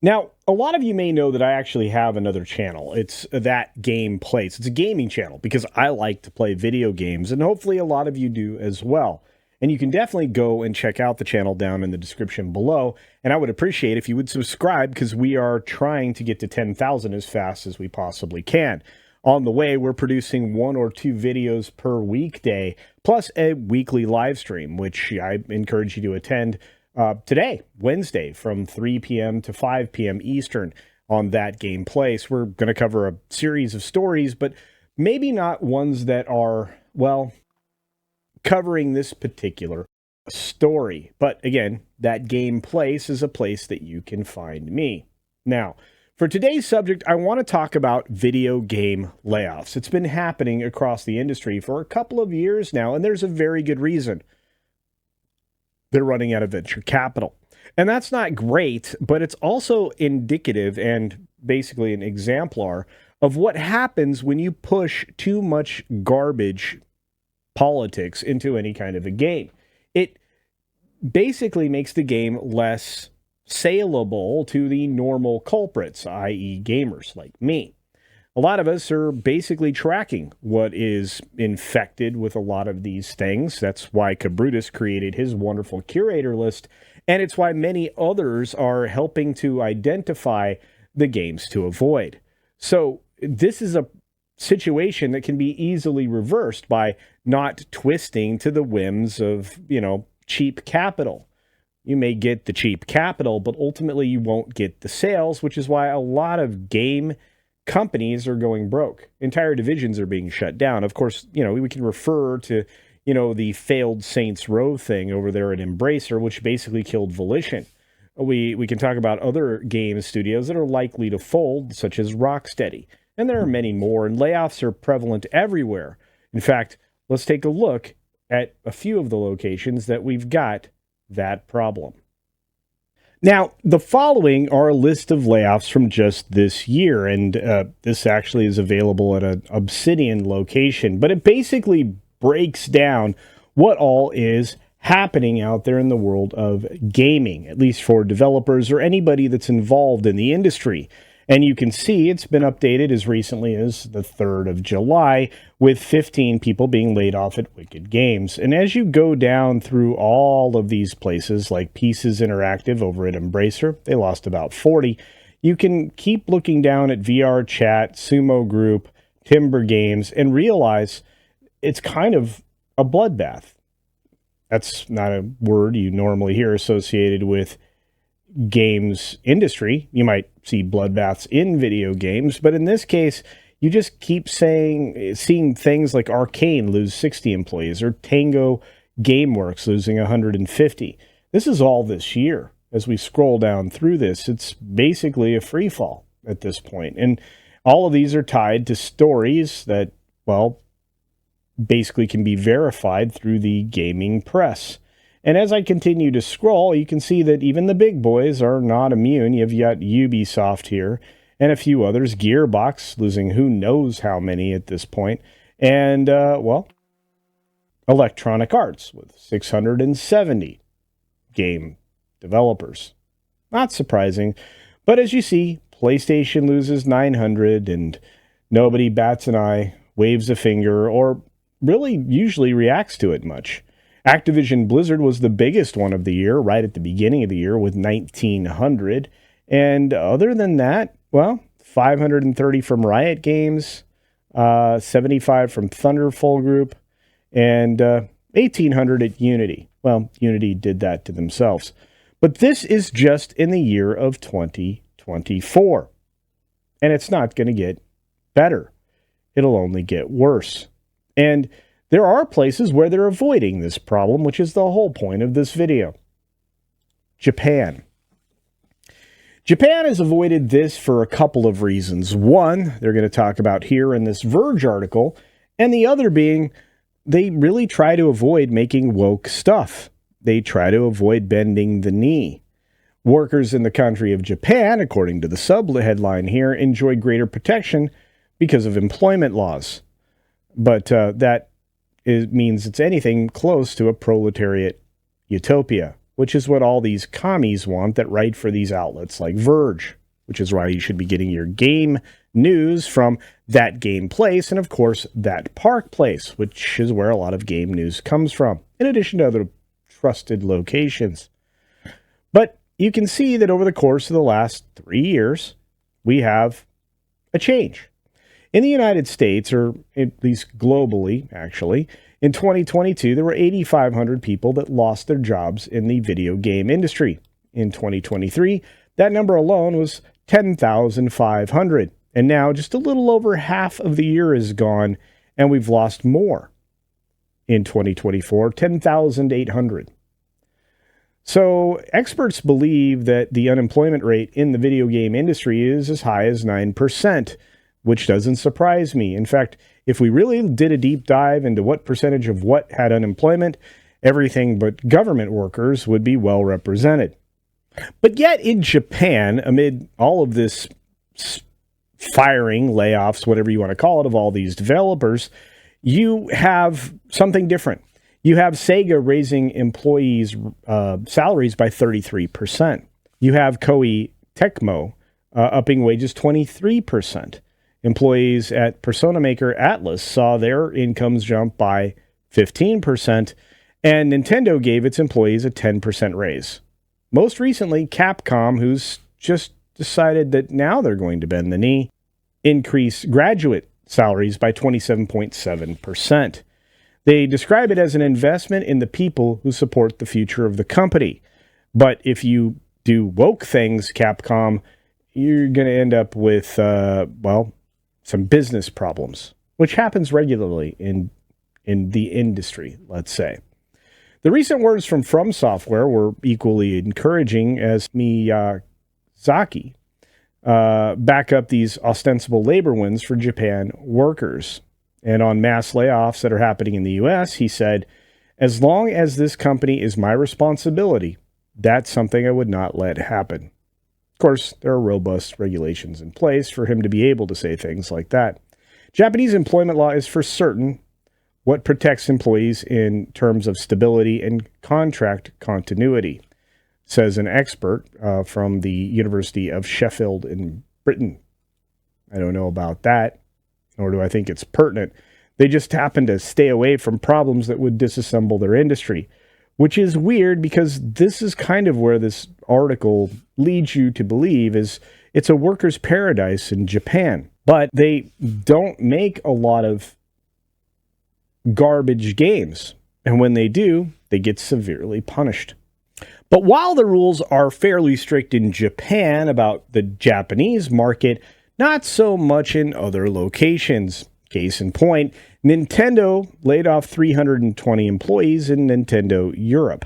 Now, a lot of you may know that I actually have another channel. It's That Game Plays. It's a gaming channel because I like to play video games, and hopefully a lot of you do as well. And you can definitely go and check out the channel down in the description below. And I would appreciate if you would subscribe because we are trying to get to 10,000 as fast as we possibly can. On the way, we're producing 1 or 2 videos per weekday, plus a weekly live stream, which I encourage you to attend today, Wednesday, from 3 p.m. to 5 p.m. Eastern on That Game Place. We're going to cover a series of stories, but maybe not ones that are, well, covering this particular story. But again, That Game Place is a place that you can find me. Now, for today's subject, I want to talk about video game layoffs. It's been happening across the industry for a couple of years now, and there's a very good reason. They're running out of venture capital. And that's not great, but it's also indicative and basically an exemplar of what happens when you push too much garbage politics into any kind of a game. It basically makes the game less saleable to the normal culprits, i.e. gamers like me. A lot of us are basically tracking what is infected with a lot of these things. That's why Cabrutus created his wonderful curator list, and it's why many others are helping to identify the games to avoid. So this is a situation that can be easily reversed by not twisting to the whims of, cheap capital. You may get the cheap capital, but ultimately you won't get the sales, which is why a lot of game companies are going broke. Entire divisions are being shut down. Of course, we can refer to, the failed Saints Row thing over there at Embracer, which basically killed Volition. We can talk about other game studios that are likely to fold, such as Rocksteady. And there are many more, and layoffs are prevalent everywhere. In fact, let's take a look at a few of the locations that we've got that problem. Now, the following are a list of layoffs from just this year, and this actually is available at an Obsidian location, but it basically breaks down what all is happening out there in the world of gaming, at least for developers or anybody that's involved in the industry. And you can see it's been updated as recently as the 3rd of July, with 15 people being laid off at Wicked Games. And as you go down through all of these places, like Pieces Interactive over at Embracer, they lost about 40. You can keep looking down at VR Chat, Sumo Group, Timber Games, and realize it's kind of a bloodbath. That's not a word you normally hear associated with games industry. You might see bloodbaths in video games, but in this case, you just keep seeing things like Arcane lose 60 employees or Tango Gameworks losing 150. This is all this year. As we scroll down through this, it's basically a free fall at this point. And all of these are tied to stories that, basically can be verified through the gaming press. And as I continue to scroll, you can see that even the big boys are not immune. You've got Ubisoft here and a few others. Gearbox losing who knows how many at this point. And, Electronic Arts with 670 game developers. Not surprising. But as you see, PlayStation loses 900 and nobody bats an eye, waves a finger, or really usually reacts to it much. Activision Blizzard was the biggest one of the year, right at the beginning of the year with 1,900. And other than that, 530 from Riot Games, 75 from Thunderful Group, and 1,800 at Unity. Well, Unity did that to themselves. But this is just in the year of 2024. And it's not going to get better. It'll only get worse. And there are places where they're avoiding this problem, which is the whole point of this video. Japan. Japan has avoided this for a couple of reasons. One, they're going to talk about here in this Verge article, and the other being they really try to avoid making woke stuff. They try to avoid bending the knee. Workers in the country of Japan, according to the sub-headline here, enjoy greater protection because of employment laws. But that means it's anything close to a proletariat utopia. which is what all these commies want that write for these outlets like Verge, which is why you should be getting your game news from That Game Place and, of course, That Park Place, which is where a lot of game news comes from, in addition to other trusted locations. But you can see that over the course of the last 3 years, we have a change. In the United States, or at least globally, actually, in 2022, there were 8,500 people that lost their jobs in the video game industry. In 2023, that number alone was 10,500. And now just a little over half of the year is gone, and we've lost more. In 2024, 10,800. So experts believe that the unemployment rate in the video game industry is as high as 9%, which doesn't surprise me. In fact, if we really did a deep dive into what percentage of what had unemployment, everything but government workers would be well represented. But yet in Japan, amid all of this firing, layoffs, whatever you want to call it, of all these developers, you have something different. You have Sega raising employees' salaries by 33%. You have Koei Tecmo upping wages 23%. Employees at Persona maker Atlas saw their incomes jump by 15%, and Nintendo gave its employees a 10% raise. Most recently, Capcom, who's just decided that now they're going to bend the knee, increased graduate salaries by 27.7%. They describe it as an investment in the people who support the future of the company. But if you do woke things, Capcom, you're going to end up with, some business problems, which happens regularly in the industry, let's say. The recent words from Software were equally encouraging as Miyazaki back up these ostensible labor wins for Japan workers. And on mass layoffs that are happening in the U.S., he said, "As long as this company is my responsibility, that's something I would not let happen." Of course, there are robust regulations in place for him to be able to say things like that. Japanese employment law is for certain what protects employees in terms of stability and contract continuity, says an expert from the University of Sheffield in Britain. I don't know about that, nor do I think it's pertinent. They just happen to stay away from problems that would disassemble their industry, which is weird because this is kind of where this article leads you to believe is it's a worker's paradise in Japan. But they don't make a lot of garbage games. And when they do, they get severely punished. But while the rules are fairly strict in Japan about the Japanese market, not so much in other locations. Case in point, Nintendo laid off 320 employees in Nintendo Europe,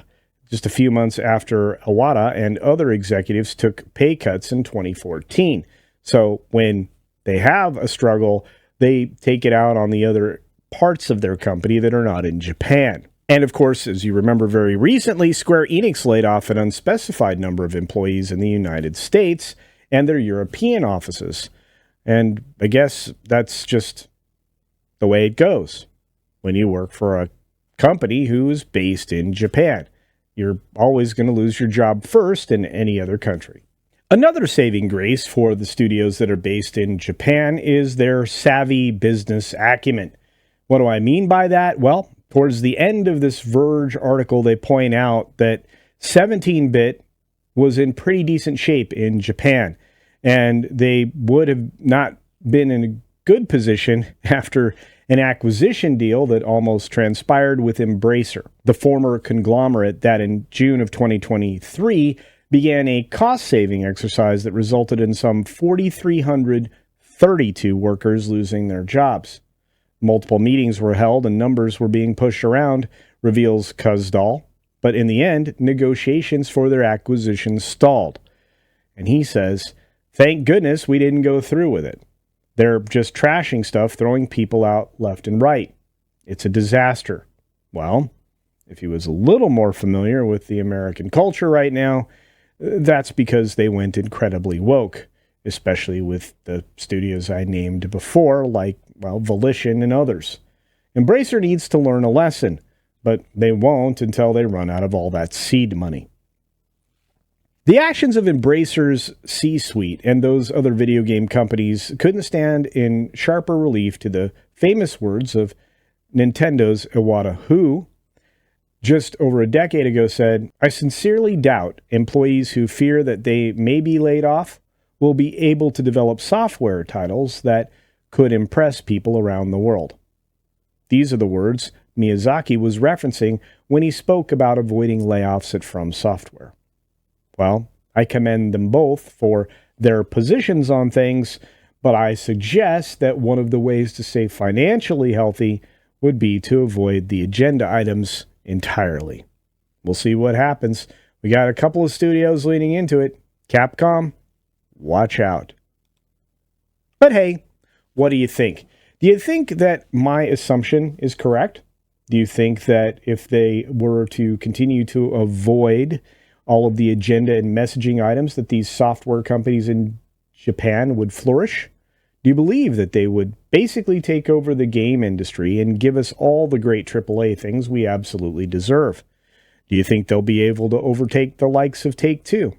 just a few months after Iwata and other executives took pay cuts in 2014. So when they have a struggle, they take it out on the other parts of their company that are not in Japan. And of course, as you remember very recently, Square Enix laid off an unspecified number of employees in the United States and their European offices. And I guess that's just the way it goes when you work for a company who is based in Japan. You're always going to lose your job first in any other country. Another saving grace for the studios that are based in Japan is their savvy business acumen. What do I mean by that? Well, towards the end of this Verge article, they point out that 17-bit was in pretty decent shape in Japan, and they would have not been in a good position after an acquisition deal that almost transpired with Embracer, the former conglomerate that in June of 2023 began a cost-saving exercise that resulted in some 4,332 workers losing their jobs. Multiple meetings were held and numbers were being pushed around, reveals Kuzdal, but in the end, negotiations for their acquisition stalled. And he says, "Thank goodness we didn't go through with it. They're just trashing stuff, throwing people out left and right. It's a disaster." Well, if he was a little more familiar with the American culture right now, that's because they went incredibly woke, especially with the studios I named before, like, Volition and others. Embracer needs to learn a lesson, but they won't until they run out of all that seed money. The actions of Embracer's C-suite and those other video game companies couldn't stand in sharper relief to the famous words of Nintendo's Iwata, who just over a decade ago said, "I sincerely doubt employees who fear that they may be laid off will be able to develop software titles that could impress people around the world." These are the words Miyazaki was referencing when he spoke about avoiding layoffs at From Software. Well, I commend them both for their positions on things, but I suggest that one of the ways to stay financially healthy would be to avoid the agenda items entirely. We'll see what happens. We got a couple of studios leaning into it. Capcom, watch out. But hey, what do you think? Do you think that my assumption is correct? Do you think that if they were to continue to avoid all of the agenda and messaging items, that these software companies in Japan would flourish? Do you believe that they would basically take over the game industry and give us all the great AAA things we absolutely deserve? Do you think they'll be able to overtake the likes of Take-Two,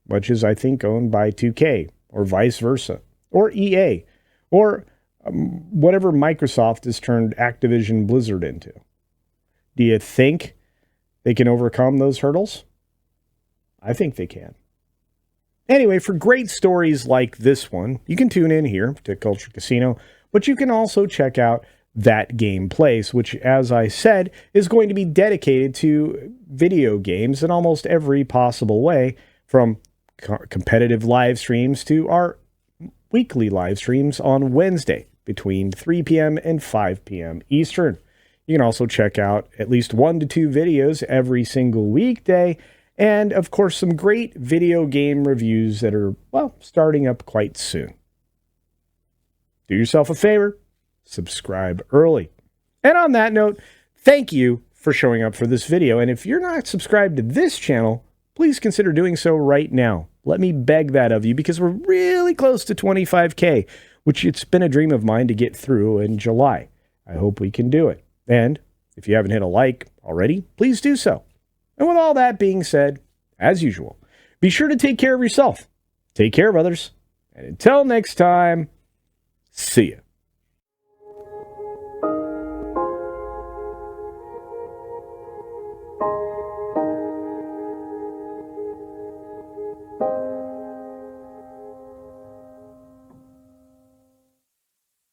which is, I think, owned by 2K, or vice versa, or EA, or whatever Microsoft has turned Activision Blizzard into? Do you think they can overcome those hurdles? I think they can. Anyway, for great stories like this one, you can tune in here to Culture Casino, but you can also check out That Game Place, which, as I said, is going to be dedicated to video games in almost every possible way, from competitive live streams to our weekly live streams on Wednesday between 3 p.m. and 5 p.m. Eastern. You can also check out at least 1 to 2 videos every single weekday, and of course some great video game reviews that are, well, starting up quite soon. Do yourself a favor, subscribe early. And on that note, thank you for showing up for this video, and if you're not subscribed to this channel, please consider doing so right now. Let me beg that of you, because we're really close to 25K, which it's been a dream of mine to get through in July. I hope we can do it. And if you haven't hit a like already, please do so. And with all that being said, as usual, be sure to take care of yourself, take care of others, and until next time, see ya.